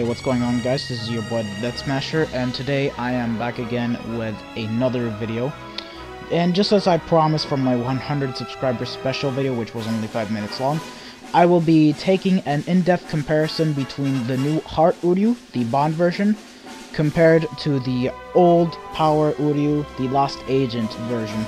Hey, what's going on, guys? This is your boy Death Smasher, and today I am back again with another video. And just as I promised from my 100 subscriber special video, which was only 5 minutes long, I will be taking an in-depth comparison between the new Heart Uryu, the Bond version, compared to the old Power Uryu, the Lost Agent version,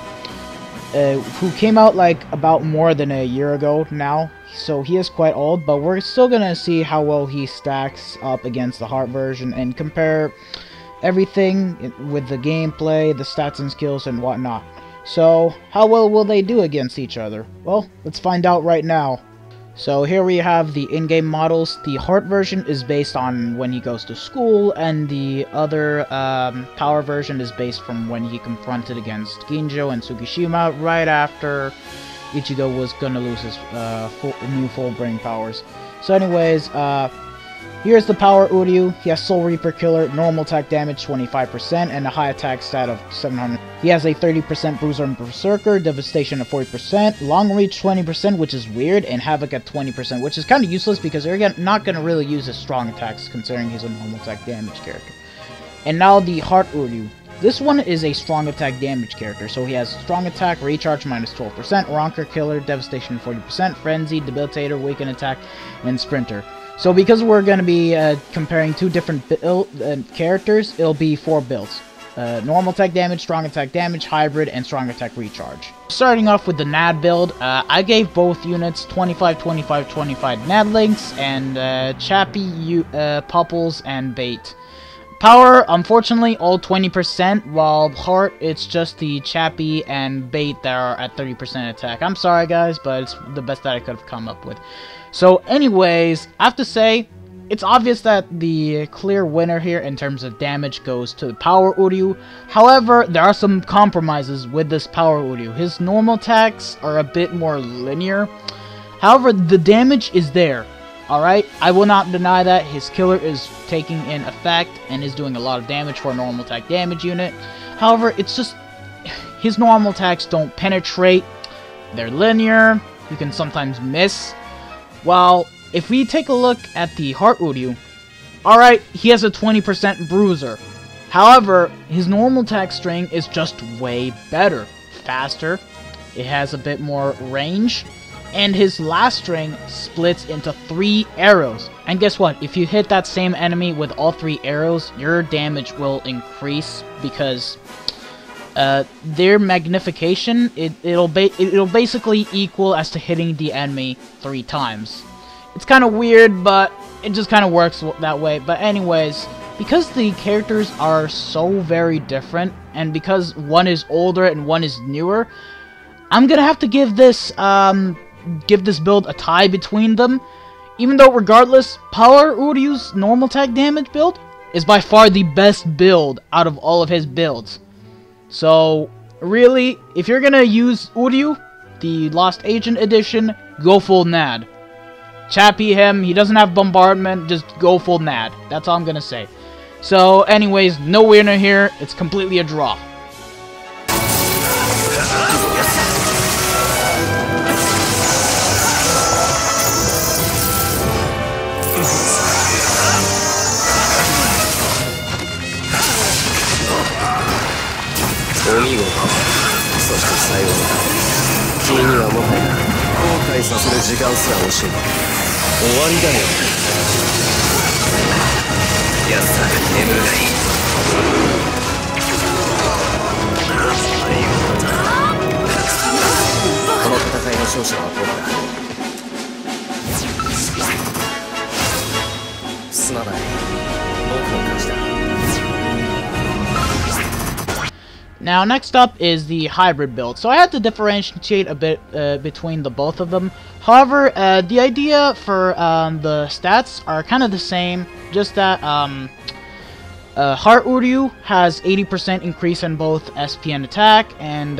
who came out like about more than a year ago now. So he is quite old, but we're still gonna see how well he stacks up against the Heart version and compare everything with the gameplay, the stats and skills and whatnot. So how well will they do against each other? Well, let's find out right now. So here we have the in-game models. The Heart version is based on when he goes to school, and the other Power version is based from when he confronted against Ginjo and Tsukishima right after Ichigo was gonna lose his new full brain powers. So anyways, here's the Power Uryu. He has Soul Reaper Killer, normal attack damage 25%, and a high attack stat of 700. He has a 30% Bruiser and Berserker, Devastation of 40%, Long Reach 20%, which is weird, and Havoc at 20%, which is kind of useless because you're not gonna really use his strong attacks considering he's a normal attack damage character. And now the Heart Uryu. This one is a strong attack damage character, so he has strong attack, recharge minus 12%, Ronker Killer, Devastation 40%, Frenzy, Debilitator, Weaken Attack, and Sprinter. So because we're going to be comparing two different characters, it'll be 4 builds. Normal attack damage, strong attack damage, hybrid, and strong attack recharge. Starting off with the NAD build, I gave both units 25, 25, 25 NAD links, and Chappie, Pupples, and Bait. Power, unfortunately, all 20%, while Heart, it's just the Chappie and Bait that are at 30% attack. I'm sorry, guys, but it's the best that I could have come up with. So, anyways, I have to say, it's obvious that the clear winner here in terms of damage goes to the Power Uryu. However, there are some compromises with this Power Uryu. His normal attacks are a bit more linear. However, the damage is there. Alright, I will not deny that his killer is taking in effect and is doing a lot of damage for a normal attack damage unit. However, it's just his normal attacks don't penetrate, they're linear, you can sometimes miss. While if we take a look at the Heart Uryu, alright, he has a 20% bruiser. However, his normal attack string is just way better, faster, it has a bit more range. And his last string splits into 3 arrows. And guess what? If you hit that same enemy with all 3 arrows, your damage will increase because their magnification, it'll basically equal as to hitting the enemy 3 times. It's kind of weird, but it just kind of works that way. But anyways, because the characters are so very different, and because one is older and one is newer, I'm gonna have to give this build a tie between them, even though regardless, Power Uryu's normal attack damage build is by far the best build out of all of his builds. So really, if you're gonna use Uryu, the Lost Agent edition, go full NAD. Chappie him, he doesn't have bombardment, just go full NAD. That's all I'm gonna say. So anyways, no winner here, it's completely a draw. Now, next up is the hybrid build. So I had to differentiate a bit between the both of them. However, the idea for the stats are kind of the same, just that Heart Uryu has 80% increase in both SP and attack, and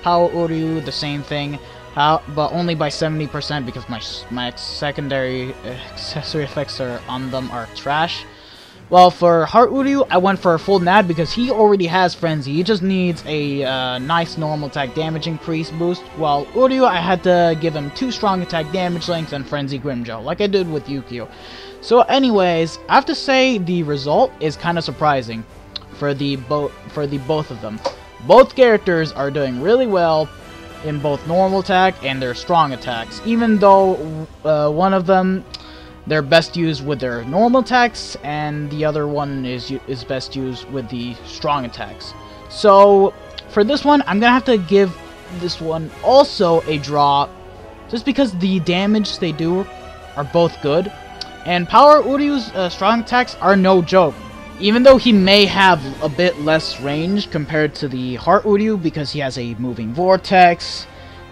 Power Uryu the same thing, but only by 70% because my secondary accessory effects on them are trash. Well, for Heart Uryu, I went for a full NAD because he already has Frenzy. He just needs a nice normal attack damage increase boost. While Uryu, I had to give him 2 strong attack damage links and Frenzy Grimjaw, like I did with Yukio. So anyways, I have to say the result is kind of surprising for the both of them. Both characters are doing really well in both normal attack and their strong attacks, even though one of them they're best used with their normal attacks, and the other one is best used with the strong attacks. So for this one, I'm gonna have to give this one also a draw, just because the damage they do are both good, and Power Uryu's strong attacks are no joke. Even though he may have a bit less range compared to the Heart Uryu, because he has a moving vortex,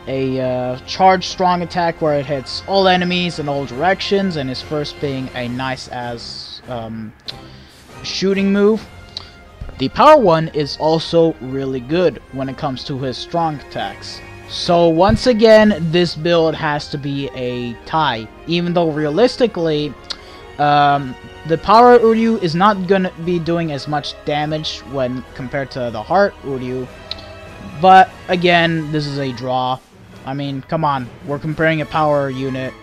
a charged strong attack where it hits all enemies in all directions, and his first being a nice as shooting move. The power one is also really good when it comes to his strong attacks. So once again, this build has to be a tie, even though realistically the Power Uryu is not gonna be doing as much damage when compared to the Heart Uryu. But again, this is a draw. I mean, come on, we're comparing a power unit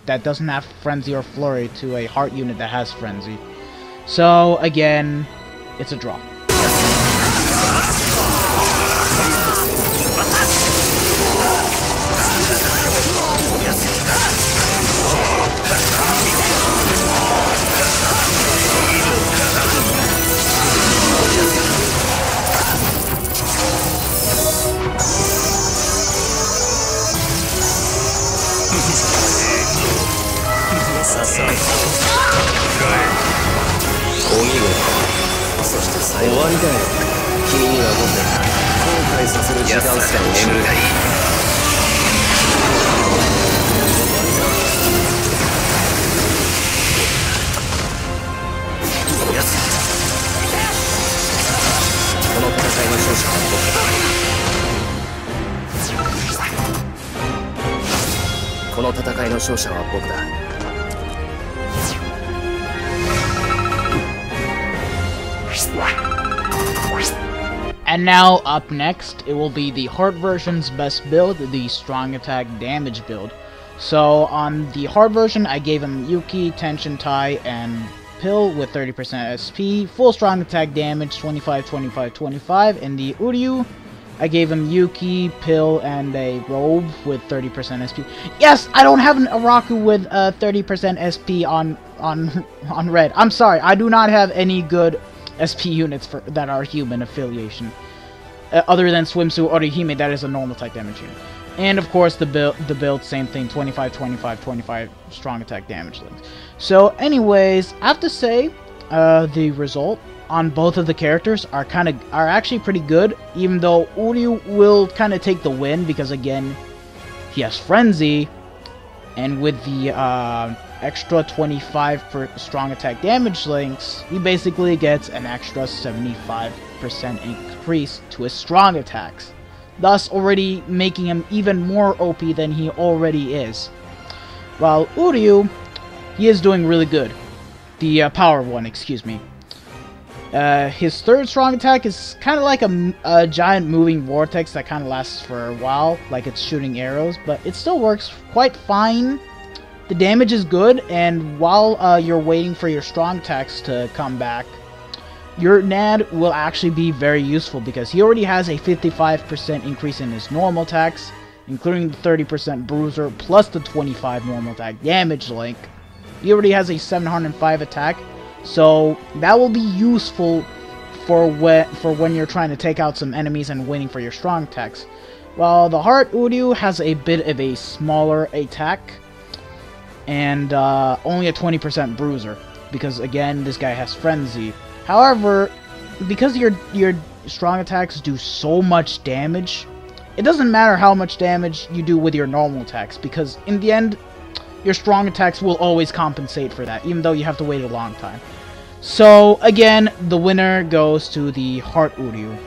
that doesn't have Frenzy or Flurry to a Heart unit that has Frenzy. So again, it's a draw. 終わりだよ。君にはもう後悔させる時間しか眠るがいい。この戦いの勝者は僕だ。この戦いの勝者は僕だ。 And now, up next, it will be the Heart version's best build, the Strong Attack Damage build. So, on the Heart version, I gave him Yuki, Tension Tai, and Pill with 30% SP, full Strong Attack Damage, 25, 25, 25. In the Uryu, I gave him Yuki, Pill, and a Robe with 30% SP. Yes, I don't have an Araku with 30% SP on red. I'm sorry, I do not have any good SP units that are human affiliation, other than Swimsuit Orihime, that is a normal attack damage unit. And of course the build same thing, 25, 25, 25 strong attack damage links. So anyways, I have to say the result on both of the characters are actually pretty good, even though Uryu will kind of take the win because again he has Frenzy, and with the extra 25 for strong attack damage links, he basically gets an extra 75% increase to his strong attacks, thus already making him even more OP than he already is. While Uryu, he is doing really good. The power one, excuse me. His third strong attack is kind of like a giant moving vortex that kind of lasts for a while, like it's shooting arrows, but it still works quite fine. The damage is good, and while you're waiting for your strong attacks to come back, your NAD will actually be very useful because he already has a 55% increase in his normal attacks, including the 30% bruiser plus the 25 normal attack damage link. He already has a 705 attack, so that will be useful for when you're trying to take out some enemies and waiting for your strong attacks. While the Heart Uryu has a bit of a smaller attack, and only a 20% bruiser, because again this guy has Frenzy. However, because your strong attacks do so much damage, it doesn't matter how much damage you do with your normal attacks, because in the end your strong attacks will always compensate for that, even though you have to wait a long time. So again, the winner goes to the Heart Uryu.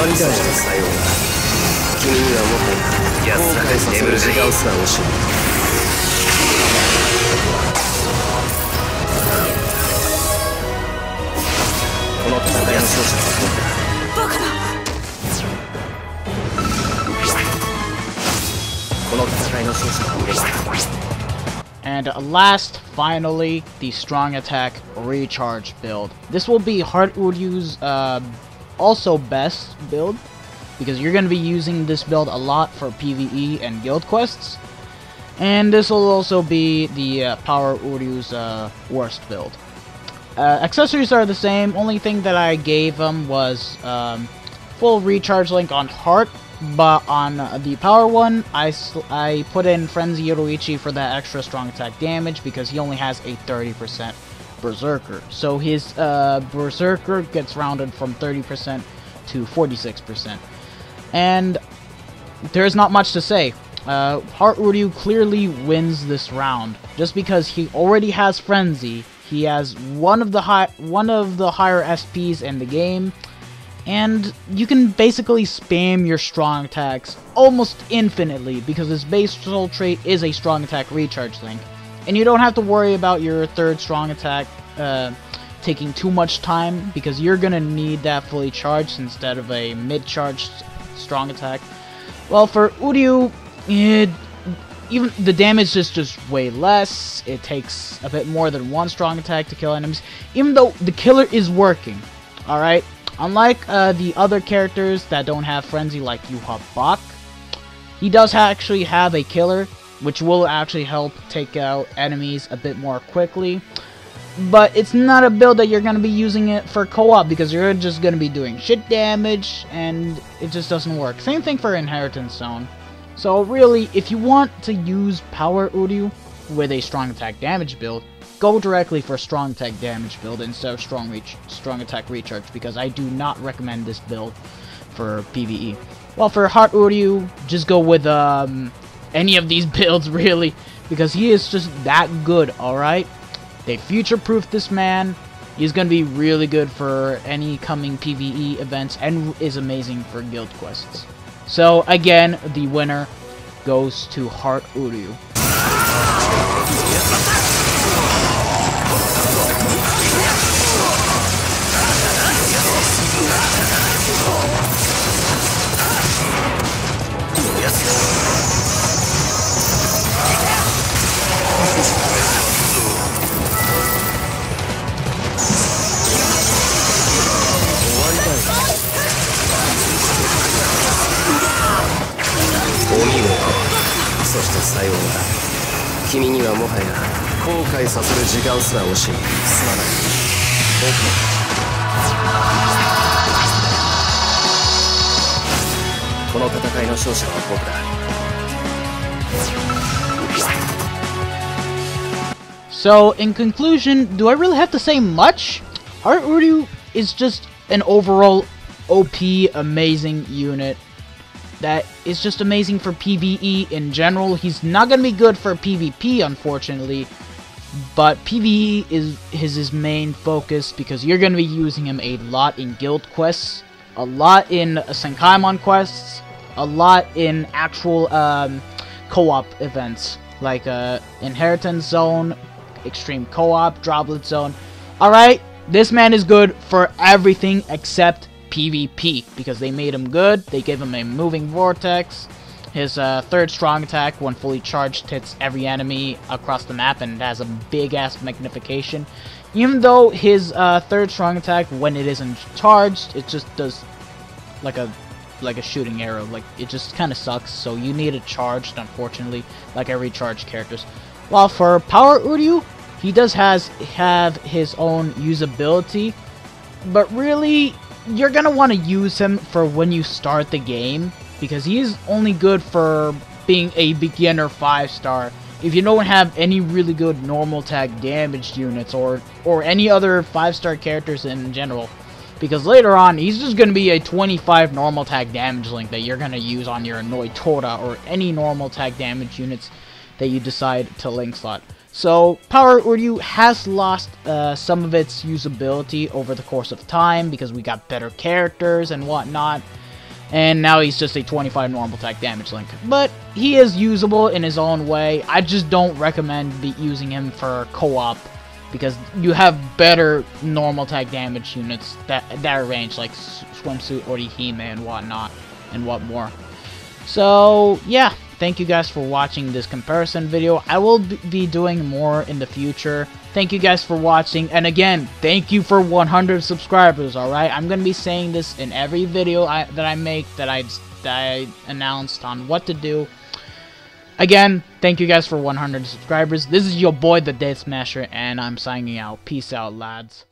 りだよ。さような。君にはもはや後悔させる時間すら惜しい。この戦いの勝者は僕だ。バカだ。この戦いの勝者は僕だ。And last, finally, the strong attack recharge build. This will be Heart Uryu's also best build, because you're going to be using this build a lot for PvE and guild quests. And this will also be the Power Uryu's worst build. Accessories are the same. Only thing that I gave him was full recharge link on Heart. But on the power one, I put in Frenzy Yoruichi for that extra strong attack damage because he only has a 30% Berserker. So his Berserker gets rounded from 30% to 46%. And there's not much to say. Heart Uryu clearly wins this round just because he already has Frenzy. He has one of the higher SPs in the game. And you can basically spam your strong attacks almost infinitely because his base soul trait is a strong attack recharge link. And you don't have to worry about your third strong attack taking too much time because you're gonna need that fully charged instead of a mid-charged strong attack. Well, for Uryu, even the damage is just way less. It takes a bit more than one strong attack to kill enemies, even though the killer is working. Alright? Unlike the other characters that don't have Frenzy like Yuha Bak, he does actually have a killer, which will actually help take out enemies a bit more quickly. But it's not a build that you're going to be using it for co-op because you're just going to be doing shit damage and it just doesn't work. Same thing for Inheritance Zone. So really, if you want to use Power Uryu with a strong attack damage build, go directly for strong attack damage build instead of strong attack recharge because I do not recommend this build for PvE. Well, for Heart Uryu, just go with any of these builds really because he is just that good, alright? They future-proof this man. He's going to be really good for any coming PvE events and is amazing for guild quests. So again, the winner goes to Heart Uryu. So, in conclusion, do I really have to say much? Heart Uryu is just an overall OP, amazing unit that is just amazing for PvE in general. He's not going to be good for PvP, unfortunately, but PvE is his main focus because you're going to be using him a lot in guild quests, a lot in Senkaimon quests, a lot in actual co-op events like Inheritance Zone, Extreme Co-op, Droplet Zone. Alright, this man is good for everything except PvP because they made him good. They gave him a moving vortex. His third strong attack, when fully charged, hits every enemy across the map and has a big-ass magnification. Even though his third strong attack, when it isn't charged, it just does like a shooting arrow. Like, it just kind of sucks, so you need it charged, unfortunately, like every charged characters. While for Power Uryu, he does have his own usability, but really, you're gonna want to use him for when you start the game, because he is only good for being a beginner 5-star. If you don't have any really good normal tag damage units, or any other 5-star characters in general, because later on, he's just gonna be a 25 normal tag damage link that you're gonna use on your Annoy Tora, or any normal tag damage units that you decide to link slot. So, Power Uryu has lost some of its usability over the course of time because we got better characters and whatnot. and now he's just a 25 normal attack damage Link. But he is usable in his own way. I just don't recommend using him for co-op, because you have better normal attack damage units that range, like Swimsuit or Hime and whatnot, and what more. So yeah, thank you guys for watching this comparison video. I will be doing more in the future. Thank you guys for watching, and again, thank you for 100 subscribers, alright? I'm gonna be saying this in every video that I make, that I announced on what to do. Again, thank you guys for 100 subscribers. This is your boy, the Death Smasher, and I'm signing out. Peace out, lads.